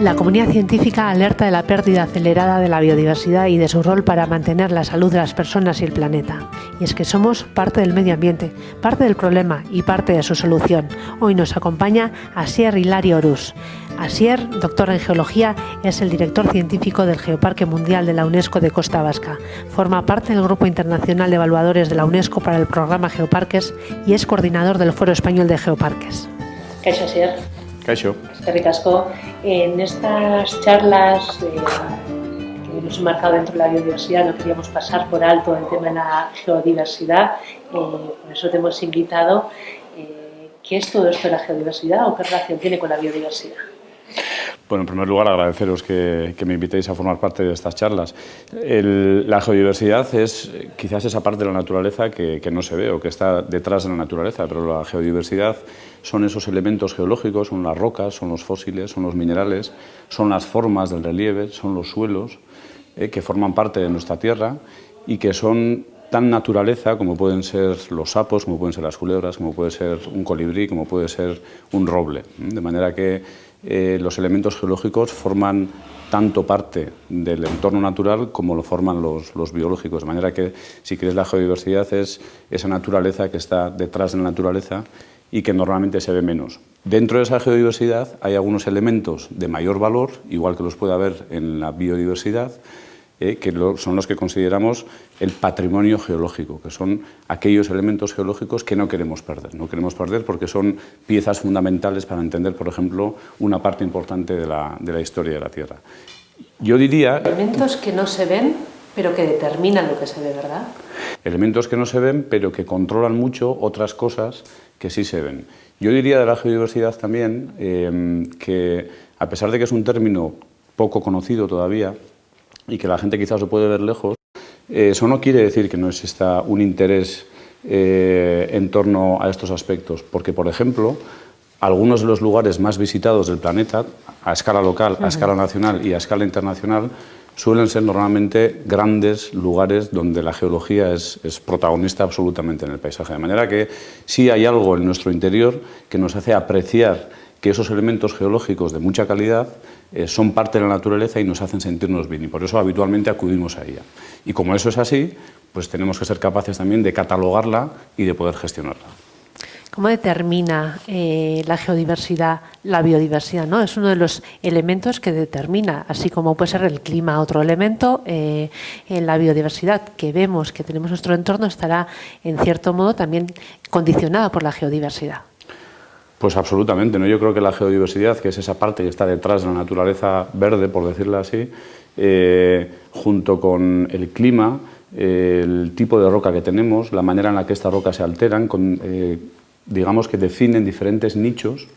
La comunidad científica alerta de la pérdida acelerada de la biodiversidad y de su rol para mantener la salud de las personas y el planeta. Y es que somos parte del medio ambiente, parte del problema y parte de su solución. Hoy nos acompaña Asier Hilario Orús. Asier, doctor en geología, es el director científico del Geoparque Mundial de la UNESCO de Costa Vasca. Forma parte del Grupo Internacional de Evaluadores de la UNESCO para el programa Geoparques y es coordinador del Foro Español de Geoparques. Kaixo, Asier. Kaixo. Eskerrik asko. En estas charlas que nos hemos marcado dentro de la biodiversidad no queríamos pasar por alto el tema de la geodiversidad, por eso te hemos invitado. ¿Qué es todo esto de la geodiversidad o qué relación tiene con la biodiversidad? Bueno, en primer lugar, agradeceros que me invitéis a formar parte de estas charlas. La geodiversidad es quizás esa parte de la naturaleza que no se ve o que está detrás de la naturaleza, pero la geodiversidad son esos elementos geológicos, son las rocas, son los fósiles, son los minerales, son las formas del relieve, son los suelos que forman parte de nuestra Tierra y que son tan naturaleza como pueden ser los sapos, como pueden ser las culebras, como puede ser un colibrí, como puede ser un roble. De manera que los elementos geológicos forman tanto parte del entorno natural como lo forman los biológicos. De manera que, si queréis, la geodiversidad es esa naturaleza que está detrás de la naturaleza y que normalmente se ve menos. Dentro de esa geodiversidad hay algunos elementos de mayor valor, igual que los puede haber en la biodiversidad, que son los que consideramos el patrimonio geológico, que son aquellos elementos geológicos que no queremos perder. No queremos perder porque son piezas fundamentales para entender, por ejemplo, una parte importante de la historia de la Tierra. Yo diría... Elementos que no se ven, pero que determinan lo que se ve, ¿verdad? Elementos que no se ven, pero que controlan mucho otras cosas que sí se ven. Yo diría de la geodiversidad también que, a pesar de que es un término poco conocido todavía, y que la gente quizás lo puede ver lejos, eso no quiere decir que no exista un interés en torno a estos aspectos, porque, por ejemplo, algunos de los lugares más visitados del planeta, a escala local, a escala nacional y a escala internacional, suelen ser normalmente grandes lugares donde la geología es protagonista absolutamente en el paisaje. De manera que sí hay algo en nuestro interior que nos hace apreciar que esos elementos geológicos de mucha calidad son parte de la naturaleza y nos hacen sentirnos bien, y por eso habitualmente acudimos a ella. Y como eso es así, pues tenemos que ser capaces también de catalogarla y de poder gestionarla. ¿Cómo determina la geodiversidad la biodiversidad, ¿no? Es uno de los elementos que determina, así como puede ser el clima otro elemento, en la biodiversidad que vemos, que tenemos en nuestro entorno, estará en cierto modo también condicionada por la geodiversidad. Pues absolutamente, ¿no? Yo creo que la geodiversidad, que es esa parte que está detrás de la naturaleza verde, por decirlo así, junto con el clima, el tipo de roca que tenemos, la manera en la que estas rocas se alteran, digamos que definen diferentes nichos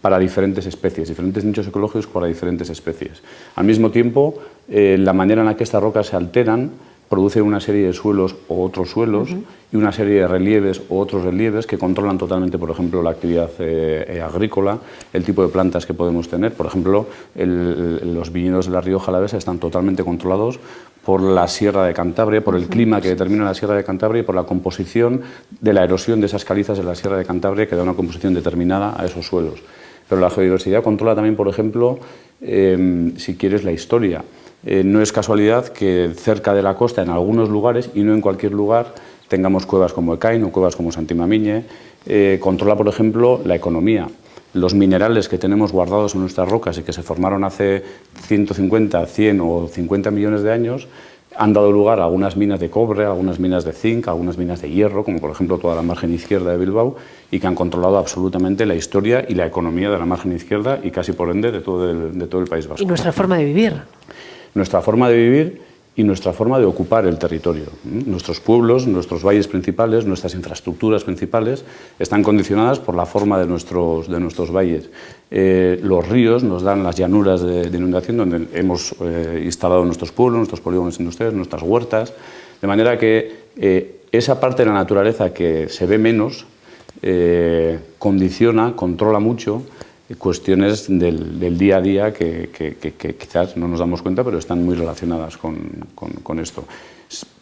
para diferentes especies, diferentes nichos ecológicos para diferentes especies. Al mismo tiempo, la manera en la que estas rocas se alteran produce una serie de suelos o otros suelos y una serie de relieves o otros relieves que controlan totalmente, por ejemplo, la actividad agrícola, el tipo de plantas que podemos tener. Por ejemplo, los viñedos de la Rioja Alavesa están totalmente controlados por la Sierra de Cantabria, por el clima que determina la Sierra de Cantabria y por la composición de la erosión de esas calizas de la Sierra de Cantabria, que da una composición determinada a esos suelos. Pero la geodiversidad controla también, por ejemplo, si quieres, la historia. No es casualidad que cerca de la costa, en algunos lugares, y no en cualquier lugar, tengamos cuevas como Ekain o cuevas como Santimamiñe. Controla, por ejemplo, la economía. Los minerales que tenemos guardados en nuestras rocas y que se formaron hace 150, 100 o 50 millones de años, han dado lugar a algunas minas de cobre, a algunas minas de zinc, a algunas minas de hierro, como por ejemplo toda la margen izquierda de Bilbao, y que han controlado absolutamente la historia y la economía de la margen izquierda y casi por ende de todo el País Vasco. Y nuestra forma de vivir. Nuestra forma de vivir y nuestra forma de ocupar el territorio. Nuestros pueblos, nuestros valles principales, nuestras infraestructuras principales están condicionadas por la forma de nuestros valles. Los ríos nos dan las llanuras de inundación donde hemos instalado nuestros pueblos, nuestros polígonos industriales, nuestras huertas, de manera que esa parte de la naturaleza que se ve menos condiciona, controla mucho cuestiones del día a día que quizás no nos damos cuenta, pero están muy relacionadas con esto.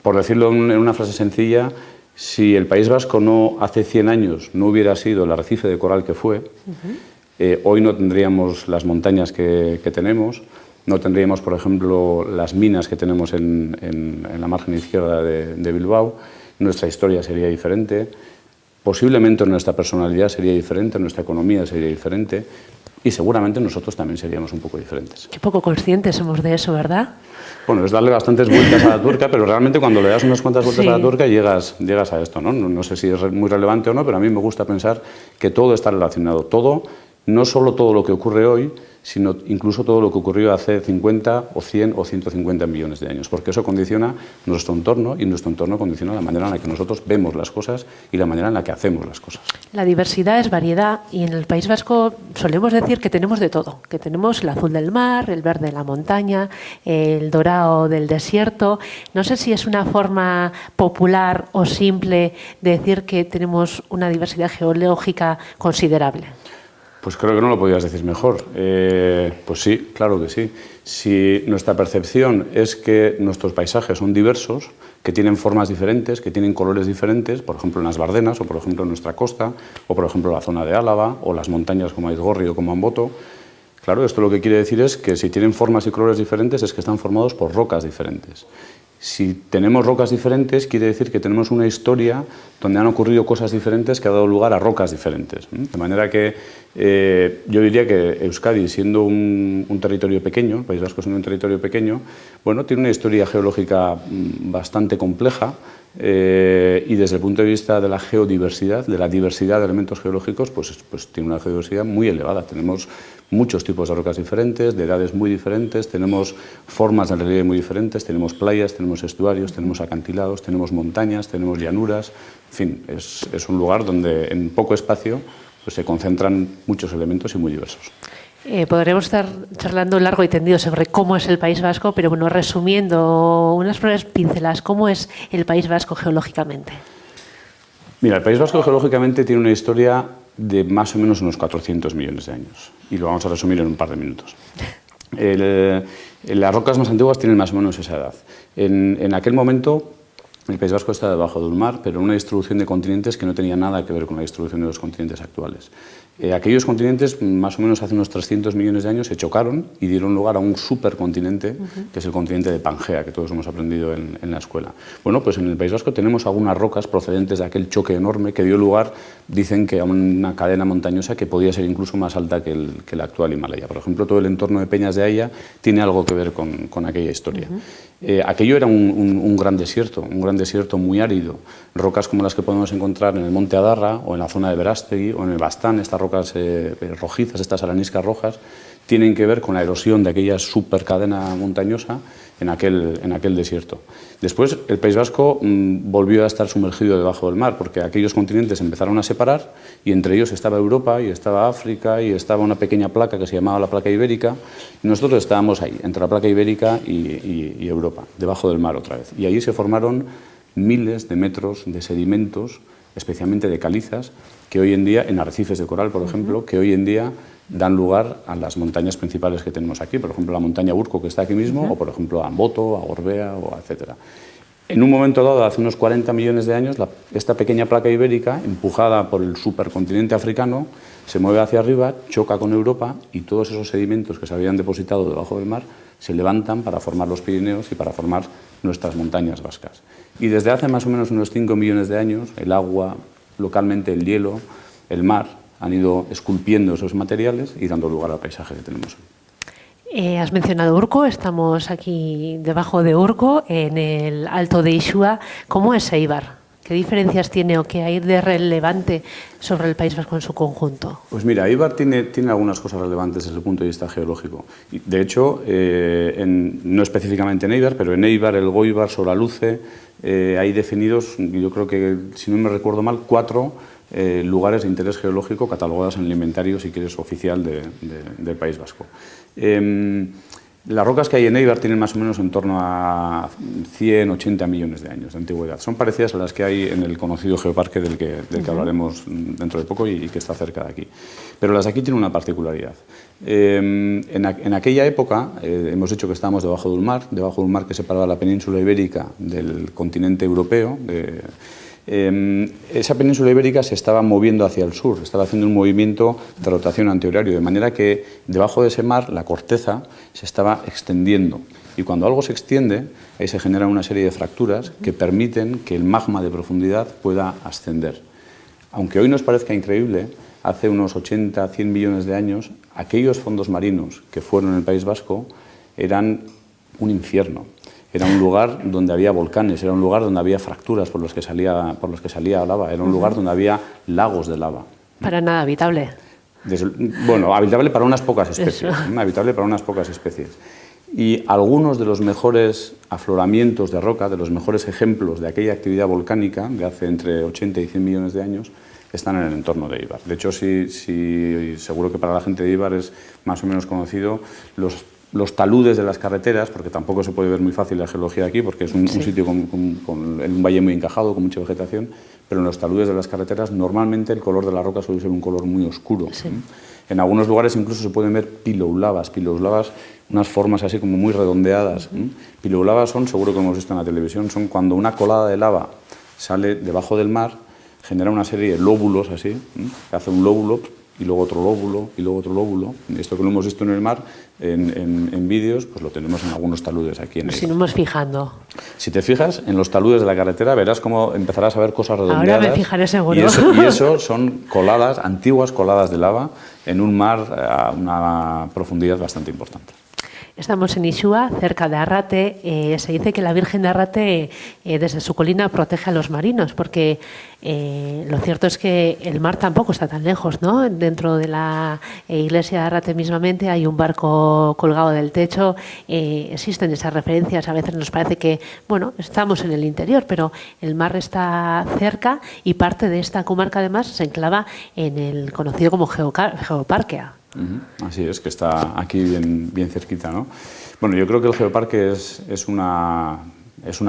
Por decirlo en una frase sencilla, si el País Vasco hace 100 años no hubiera sido el arrecife de coral que fue, Hoy no tendríamos las montañas que tenemos, no tendríamos, por ejemplo, las minas que tenemos en la margen izquierda de Bilbao, nuestra historia sería diferente, posiblemente nuestra personalidad sería diferente, nuestra economía sería diferente y seguramente nosotros también seríamos un poco diferentes. Qué poco conscientes somos de eso, ¿verdad? Bueno, es darle bastantes vueltas a la tuerca, pero realmente cuando le das unas cuantas vueltas Sí. a la tuerca llegas a esto, ¿no? No sé si es muy relevante o no, pero a mí me gusta pensar que todo está relacionado. Todo, no solo todo lo que ocurre hoy, sino incluso todo lo que ocurrió hace 50 o 100 o 150 millones de años, porque eso condiciona nuestro entorno y nuestro entorno condiciona la manera en la que nosotros vemos las cosas y la manera en la que hacemos las cosas. La diversidad es variedad y en el País Vasco solemos decir que tenemos de todo, que tenemos el azul del mar, el verde de la montaña, el dorado del desierto. No sé si es una forma popular o simple de decir que tenemos una diversidad geológica considerable. Pues creo que no lo podías decir mejor. Pues sí, claro que sí. Si nuestra percepción es que nuestros paisajes son diversos, que tienen formas diferentes, que tienen colores diferentes, por ejemplo en las Bardenas, o por ejemplo en nuestra costa, o por ejemplo la zona de Álava, o las montañas como Aizgorri o como Amboto, claro, esto lo que quiere decir es que si tienen formas y colores diferentes es que están formados por rocas diferentes. Si tenemos rocas diferentes, quiere decir que tenemos una historia donde han ocurrido cosas diferentes que ha dado lugar a rocas diferentes. De manera que yo diría que Euskadi, siendo un territorio pequeño, el País Vasco siendo un territorio pequeño, bueno, tiene una historia geológica bastante compleja y desde el punto de vista de la geodiversidad, de la diversidad de elementos geológicos, pues tiene una geodiversidad muy elevada. Tenemos muchos tipos de rocas diferentes, de edades muy diferentes, tenemos formas de relieve muy diferentes, tenemos playas, tenemos estuarios, tenemos acantilados, tenemos montañas, tenemos llanuras, en fin, es un lugar donde en poco espacio pues, se concentran muchos elementos y muy diversos. Podremos estar charlando largo y tendido sobre cómo es el País Vasco, pero bueno, resumiendo unas breves pinceladas, ¿cómo es el País Vasco geológicamente? Mira, el País Vasco geológicamente tiene una historia de más o menos unos 400 millones de años y lo vamos a resumir en un par de minutos. Las rocas más antiguas tienen más o menos esa edad. En aquel momento el País Vasco está debajo de un mar, pero en una distribución de continentes que no tenía nada que ver con la distribución de los continentes actuales. Aquellos continentes, más o menos hace unos 300 millones de años, se chocaron y dieron lugar a un supercontinente, que es el continente de Pangea, que todos hemos aprendido en la escuela. Bueno, pues en el País Vasco tenemos algunas rocas procedentes de aquel choque enorme que dio lugar, dicen que a una cadena montañosa que podía ser incluso más alta que el actual Himalaya. Por ejemplo, todo el entorno de Peñas de Aya tiene algo que ver con aquella historia. Aquello era un gran desierto muy árido. Rocas como las que podemos encontrar en el Monte Adarra o en la zona de Berástegui o en el Bastán, estas rocas rojizas, estas areniscas rojas, tienen que ver con la erosión de aquella supercadena montañosa en aquel desierto. Después el País Vasco volvió a estar sumergido debajo del mar porque aquellos continentes empezaron a separar y entre ellos estaba Europa y estaba África y estaba una pequeña placa que se llamaba la placa ibérica y nosotros estábamos ahí, entre la placa ibérica y Europa, debajo del mar otra vez. Y allí se formaron miles de metros de sedimentos, especialmente de calizas, que hoy en día, en arrecifes de coral, por ejemplo, que hoy en día dan lugar a las montañas principales que tenemos aquí, por ejemplo la montaña Urco que está aquí mismo, o por ejemplo a Amboto, a Gorbea, etc. En un momento dado, hace unos 40 millones de años, esta pequeña placa ibérica, empujada por el supercontinente africano, se mueve hacia arriba, choca con Europa y todos esos sedimentos que se habían depositado debajo del mar se levantan para formar los Pirineos y para formar nuestras montañas vascas. Y desde hace más o menos unos 5 millones de años, el agua, localmente el hielo, el mar, han ido esculpiendo esos materiales y dando lugar al paisaje que tenemos hoy. Has mencionado Urco, estamos aquí debajo de Urco, en el Alto de Ixua. ¿Cómo es Éibar? ¿Qué diferencias tiene o qué hay de relevante sobre el País Vasco en su conjunto? Pues mira, Éibar tiene algunas cosas relevantes desde el punto de vista geológico. De hecho, no específicamente en Éibar, pero en Éibar, el Goibar, Soraluce, hay definidos, yo creo que, si no me recuerdo mal, 4 lugares de interés geológico catalogados en el inventario, si quieres, oficial del País Vasco. Las rocas que hay en Éibar tienen más o menos en torno a 180 millones de años de antigüedad. Son parecidas a las que hay en el conocido geoparque del que hablaremos dentro de poco y que está cerca de aquí. Pero las de aquí tienen una particularidad. En aquella época, hemos dicho que estábamos debajo de un mar que separaba la península ibérica del continente europeo. esa península ibérica se estaba moviendo hacia el sur, estaba haciendo un movimiento de rotación antihorario, de manera que debajo de ese mar la corteza se estaba extendiendo. Y cuando algo se extiende, ahí se generan una serie de fracturas que permiten que el magma de profundidad pueda ascender. Aunque hoy nos parezca increíble, hace unos 80, 100 millones de años, aquellos fondos marinos que fueron en el País Vasco eran un infierno. Era un lugar donde había volcanes, era un lugar donde había fracturas por los que salía lava, era un lugar donde había lagos de lava. Para nada habitable. Bueno, habitable para unas pocas especies, habitable para unas pocas especies. Y algunos de los mejores afloramientos de roca, de los mejores ejemplos de aquella actividad volcánica de hace entre 80 y 100 millones de años, están en el entorno de Eibar. De hecho, seguro que para la gente de Eibar es más o menos conocido los taludes de las carreteras, porque tampoco se puede ver muy fácil la geología de aquí, porque es un sitio en un valle muy encajado, con mucha vegetación, pero en los taludes de las carreteras normalmente el color de la roca suele ser un color muy oscuro. Sí. En algunos lugares incluso se pueden ver piloulavas, unas formas así como muy redondeadas. Piloulavas son, seguro que hemos visto en la televisión, son cuando una colada de lava sale debajo del mar, genera una serie de lóbulos así, que hace un lóbulo y luego otro lóbulo y luego otro lóbulo. Esto que lo hemos visto en el mar, en vídeos, pues lo tenemos en algunos taludes aquí en el. Si no nos fijando. Si te fijas en los taludes de la carretera, verás cómo empezarás a ver cosas redondeadas. Ahora me fijaré seguro. Y eso son coladas, antiguas coladas de lava en un mar a una profundidad bastante importante. Estamos en Ixúa, cerca de Arrate. Se dice que la Virgen de Arrate, desde su colina, protege a los marinos, porque lo cierto es que el mar tampoco está tan lejos, ¿no? Dentro de la iglesia de Arrate mismamente hay un barco colgado del techo. Existen esas referencias. A veces nos parece que, bueno, estamos en el interior, pero el mar está cerca y parte de esta comarca, además, se enclava en el conocido como Geoparquea. Así es, que está aquí bien cerquita, ¿no? Bueno, yo creo que el Geoparque es una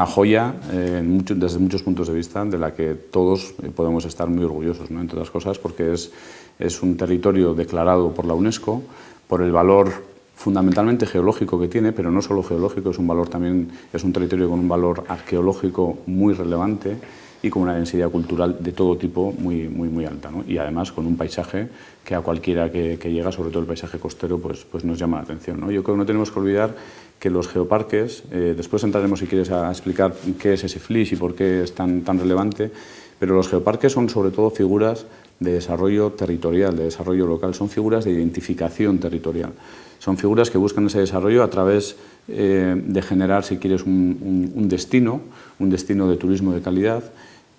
joya desde muchos puntos de vista, de la que todos podemos estar muy orgullosos, ¿no? Entre otras cosas porque es un territorio declarado por la UNESCO por el valor fundamentalmente geológico que tiene, pero no solo geológico, es un territorio con un valor arqueológico muy relevante y con una densidad cultural de todo tipo muy alta, ¿no? Y además con un paisaje que a cualquiera que llega, sobre todo el paisaje costero, pues nos llama la atención, ¿no? Yo creo que no tenemos que olvidar que los geoparques, después entraremos si quieres a explicar qué es ese FLISH y por qué es tan relevante, pero los geoparques son sobre todo figuras de desarrollo territorial, de desarrollo local, son figuras de identificación territorial, son figuras que buscan ese desarrollo a través de generar, si quieres, un destino de turismo de calidad,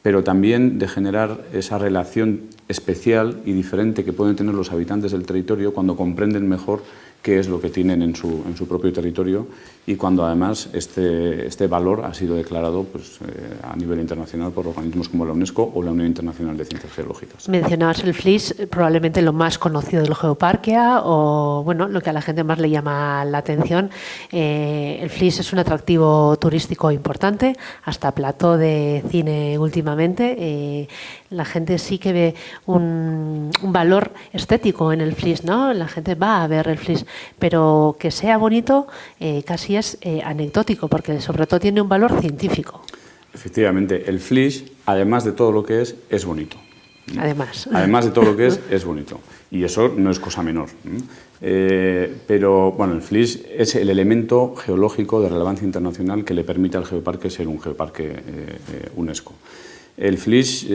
pero también de generar esa relación especial y diferente que pueden tener los habitantes del territorio cuando comprenden mejor qué es lo que tienen en su propio territorio y cuando además este valor ha sido declarado a nivel internacional por organismos como la UNESCO o la Unión Internacional de Ciencias Geológicas. Mencionabas el FLISH, probablemente lo más conocido del Geoparquea o bueno, lo que a la gente más le llama la atención. El FLISH es un atractivo turístico importante, hasta plató de cine últimamente. La gente sí que ve un valor estético en el FLISH, ¿no? La gente va a ver el FLISH, pero que sea bonito casi es anecdótico, porque sobre todo tiene un valor científico. Efectivamente, el FLISH, además de todo lo que es bonito. Además de todo lo que es bonito. Y eso no es cosa menor. Pero bueno, el FLISH es el elemento geológico de relevancia internacional que le permite al geoparque ser un geoparque UNESCO. El FLISH,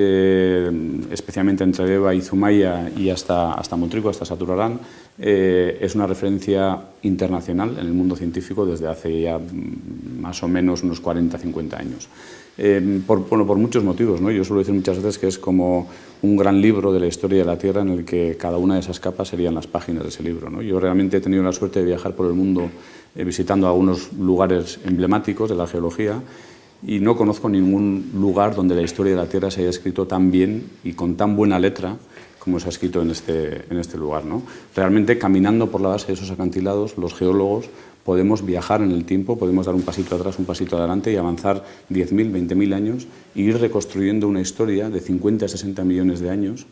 especialmente entre Deva y Zumaia y hasta Montrico, hasta Saturarán, es una referencia internacional en el mundo científico desde hace ya más o menos unos 40-50 años. Por muchos motivos, ¿no? Yo suelo decir muchas veces que es como un gran libro de la historia de la Tierra en el que cada una de esas capas serían las páginas de ese libro, ¿no? Yo realmente he tenido la suerte de viajar por el mundo visitando algunos lugares emblemáticos de la geología y no conozco ningún lugar donde la historia de la Tierra se haya escrito tan bien y con tan buena letra como se ha escrito en este lugar, ¿no? Realmente, caminando por la base de esos acantilados, los geólogos podemos viajar en el tiempo, podemos dar un pasito atrás, un pasito adelante y avanzar 10.000, 20.000 años e ir reconstruyendo una historia de 50 a 60 millones de años,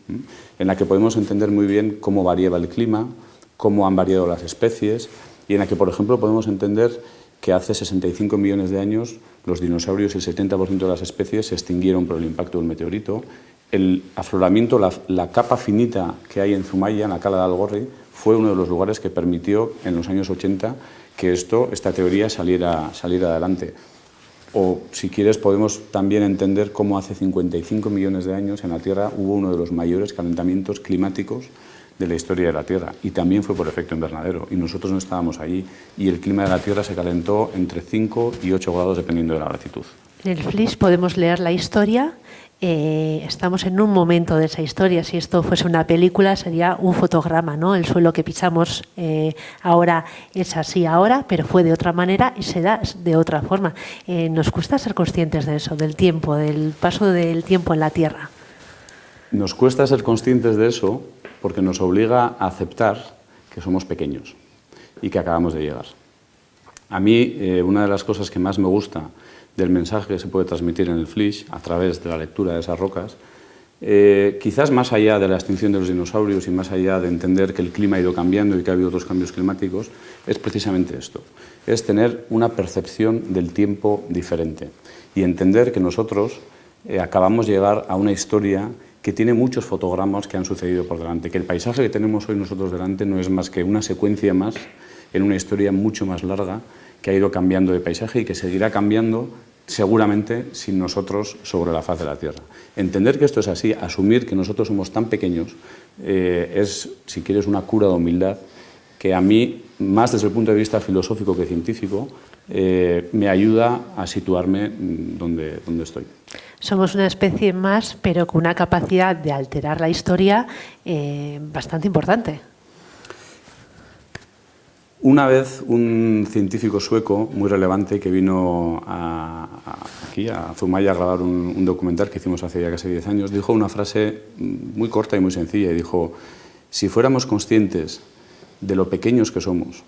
en la que podemos entender muy bien cómo variaba el clima, cómo han variado las especies y en la que, por ejemplo, podemos entender que hace 65 millones de años los dinosaurios y el 70% de las especies se extinguieron por el impacto del meteorito. El afloramiento, la capa finita que hay en Zumaya, en la cala de Algorri, fue uno de los lugares que permitió en los años 80 que esta teoría saliera adelante. O, si quieres, podemos también entender cómo hace 55 millones de años en la Tierra hubo uno de los mayores calentamientos climáticos de la historia de la Tierra, y también fue por efecto invernadero, y nosotros no estábamos allí, y el clima de la Tierra se calentó entre 5 y 8 grados dependiendo de la latitud. En el FLIS podemos leer la historia. Estamos en un momento de esa historia. Si esto fuese una película sería un fotograma, ¿no? El suelo que pisamos ahora es así ahora, pero fue de otra manera y se da de otra forma. Nos cuesta ser conscientes de eso, del tiempo, del paso del tiempo en la Tierra. Nos cuesta ser conscientes de eso porque nos obliga a aceptar que somos pequeños y que acabamos de llegar. A mí, una de las cosas que más me gusta del mensaje que se puede transmitir en el FLIS a través de la lectura de esas rocas, quizás más allá de la extinción de los dinosaurios y más allá de entender que el clima ha ido cambiando y que ha habido otros cambios climáticos, es precisamente esto, es tener una percepción del tiempo diferente y entender que nosotros acabamos de llegar a una historia que tiene muchos fotogramas que han sucedido por delante, que el paisaje que tenemos hoy nosotros delante no es más que una secuencia más en una historia mucho más larga que ha ido cambiando de paisaje y que seguirá cambiando seguramente sin nosotros sobre la faz de la Tierra. Entender que esto es así, asumir que nosotros somos tan pequeños, es, si quieres, una cura de humildad que a mí, más desde el punto de vista filosófico que científico, me ayuda a situarme donde estoy. Somos una especie más, pero con una capacidad de alterar la historia bastante importante. Una vez un científico sueco muy relevante que vino aquí a Zumaya a grabar un documental que hicimos hace ya casi 10 años, dijo una frase muy corta y muy sencilla y dijo: si fuéramos conscientes de lo pequeños que somos,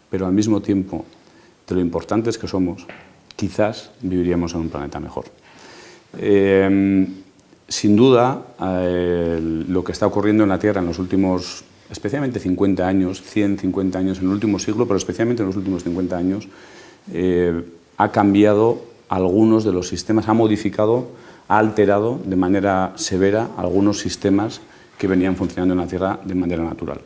pero al mismo tiempo de lo importantes que somos, quizás viviríamos en un planeta mejor. Sin duda, lo que está ocurriendo en la Tierra en los últimos, especialmente 50 años, 150 años en el último siglo, pero especialmente en los últimos 50 años, ha cambiado algunos de los sistemas, ha modificado, ha alterado de manera severa algunos sistemas que venían funcionando en la Tierra de manera natural.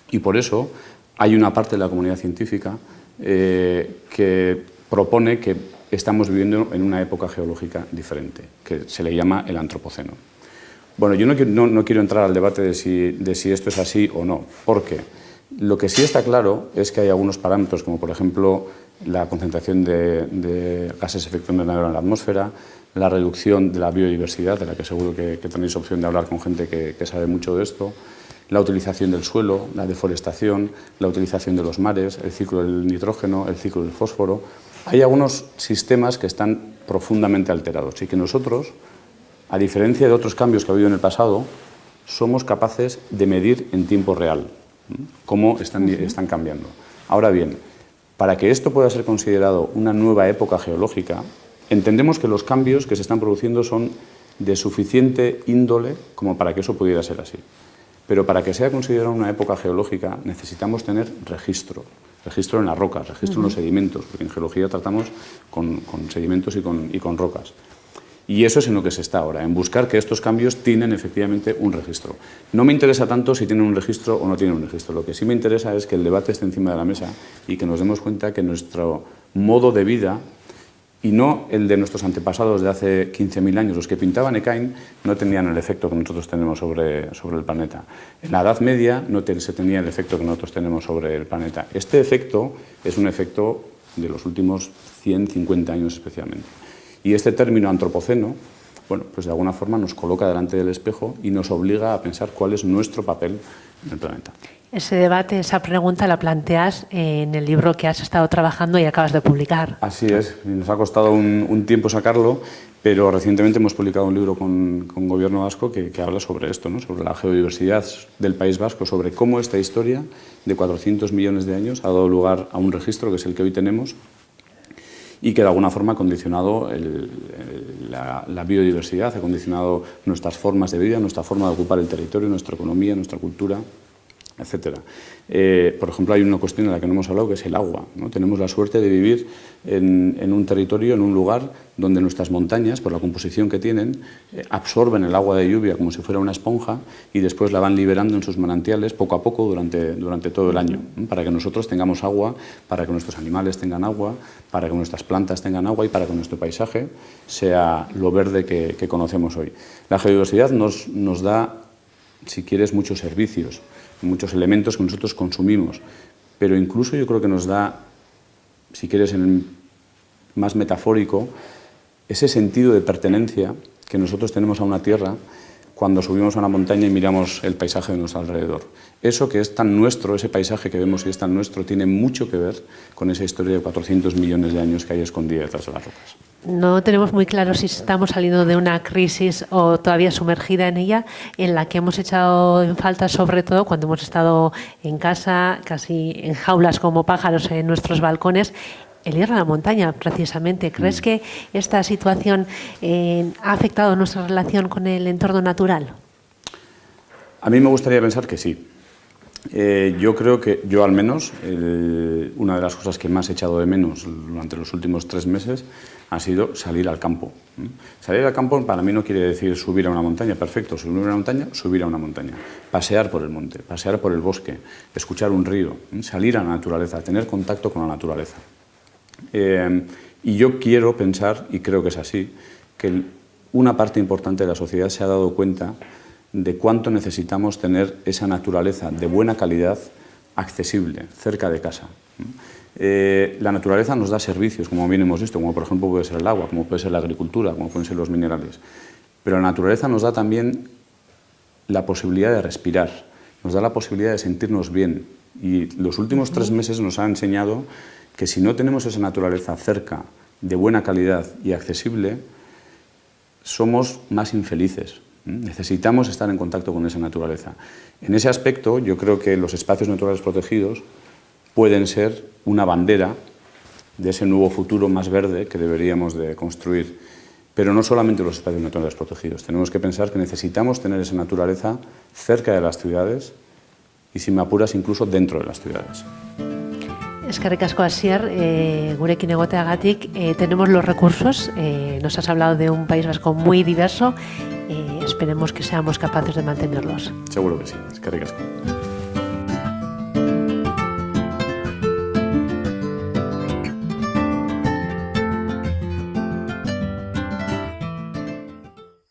Y por eso hay una parte de la comunidad científica que propone que estamos viviendo en una época geológica diferente, que se le llama el Antropoceno. Bueno, yo no quiero entrar al debate de si esto es así o no, porque lo que sí está claro es que hay algunos parámetros, como por ejemplo la concentración de gases de efecto invernadero en la atmósfera, la reducción de la biodiversidad, de la que seguro que tenéis opción de hablar con gente que sabe mucho de esto, la utilización del suelo, la deforestación, la utilización de los mares, el ciclo del nitrógeno, el ciclo del fósforo. Hay algunos sistemas que están profundamente alterados y que nosotros, a diferencia de otros cambios que ha habido en el pasado, somos capaces de medir en tiempo real cómo están cambiando. Ahora bien, para que esto pueda ser considerado una nueva época geológica, entendemos que los cambios que se están produciendo son de suficiente índole como para que eso pudiera ser así. Pero para que sea considerada una época geológica necesitamos tener registro en las rocas, registro en los sedimentos, porque en geología tratamos con sedimentos y con rocas. Y eso es en lo que se está ahora, en buscar que estos cambios tienen efectivamente un registro. No me interesa tanto si tienen un registro o no tienen un registro. Lo que sí me interesa es que el debate esté encima de la mesa y que nos demos cuenta que nuestro modo de vida, y no el de nuestros antepasados de hace 15.000 años, los que pintaban Ekain no tenían el efecto que nosotros tenemos sobre el planeta. En la Edad Media no se tenía el efecto que nosotros tenemos sobre el planeta. Este efecto es un efecto de los últimos 150 años especialmente. Y este término antropoceno, bueno, pues de alguna forma nos coloca delante del espejo y nos obliga a pensar cuál es nuestro papel en el planeta. Ese debate, esa pregunta la planteas en el libro que has estado trabajando y acabas de publicar. Así es, nos ha costado un tiempo sacarlo, pero recientemente hemos publicado un libro con Gobierno Vasco que habla sobre esto, ¿no? Sobre la geodiversidad del País Vasco, sobre cómo esta historia de 400 millones de años ha dado lugar a un registro que es el que hoy tenemos y que de alguna forma ha condicionado la biodiversidad, ha condicionado nuestras formas de vida, nuestra forma de ocupar el territorio, nuestra economía, nuestra cultura. etcétera. Por ejemplo, hay una cuestión de la que no hemos hablado, que es el agua, ¿no? Tenemos la suerte de vivir en un territorio, en un lugar donde nuestras montañas, por la composición que tienen, absorben el agua de lluvia como si fuera una esponja y después la van liberando en sus manantiales poco a poco durante todo el año, ¿no? Para que nosotros tengamos agua, para que nuestros animales tengan agua, para que nuestras plantas tengan agua y para que nuestro paisaje sea lo verde que conocemos hoy. La geodiversidad nos da, si quieres, muchos servicios, muchos elementos que nosotros consumimos, pero incluso yo creo que nos da, si quieres, en el más metafórico, ese sentido de pertenencia que nosotros tenemos a una tierra cuando subimos a una montaña y miramos el paisaje de nuestro alrededor. Eso que es tan nuestro, ese paisaje que vemos y es tan nuestro, tiene mucho que ver con esa historia de 400 millones de años que hay escondida detrás de las rocas. No tenemos muy claro si estamos saliendo de una crisis o todavía sumergida en ella, en la que hemos echado en falta, sobre todo cuando hemos estado en casa, casi en jaulas como pájaros en nuestros balcones, el ir a la montaña, precisamente. ¿Crees que esta situación ha afectado nuestra relación con el entorno natural? A mí me gustaría pensar que sí. Yo creo que, yo al menos, una de las cosas que más he echado de menos durante los últimos 3 meses ha sido salir al campo. Salir al campo para mí no quiere decir subir a una montaña, perfecto, subir a una montaña, subir a una montaña, pasear por el monte, pasear por el bosque, escuchar un río, salir a la naturaleza, tener contacto con la naturaleza. Y yo quiero pensar, y creo que es así, que una parte importante de la sociedad se ha dado cuenta de cuánto necesitamos tener esa naturaleza de buena calidad, accesible, cerca de casa. La naturaleza nos da servicios, como bien hemos visto, como por ejemplo puede ser el agua, como puede ser la agricultura, como pueden ser los minerales. Pero la naturaleza nos da también la posibilidad de respirar, nos da la posibilidad de sentirnos bien. Y los últimos 3 meses nos han enseñado que si no tenemos esa naturaleza cerca, de buena calidad y accesible, somos más infelices. Necesitamos estar en contacto con esa naturaleza. En ese aspecto, yo creo que los espacios naturales protegidos pueden ser una bandera de ese nuevo futuro más verde que deberíamos de construir. Pero no solamente los espacios naturales protegidos. Tenemos que pensar que necesitamos tener esa naturaleza cerca de las ciudades y, si me apuras, incluso dentro de las ciudades. Eskerrik asko, Asier, gurekin egoteagatik. Tenemos los recursos, nos has hablado de un País Vasco muy diverso, esperemos que seamos capaces de mantenerlos. Seguro que sí, eskerrik asko.